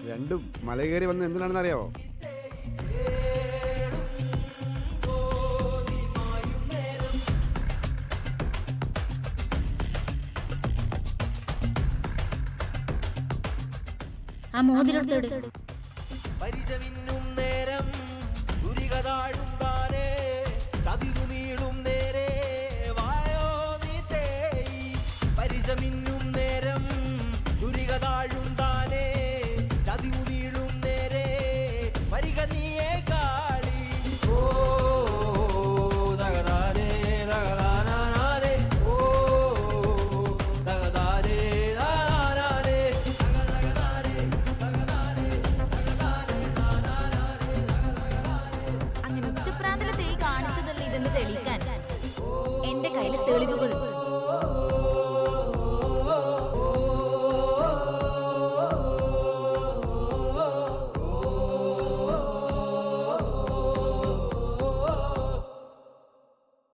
രണ്ടും മല കയറി വന്ന് എന്തിനാണെന്ന് അറിയാവോ? ആ മോതിരത്തോട് പരിചമിന്നും നേരം ചുരികതാഴും താനേ ചതികു നീളും നേരെ വായോ നീ തേയി പരിചമിന്നും നേരം ചുരികതാഴും താനേ ചതികു നീളും നേരെ വരിക നീയേ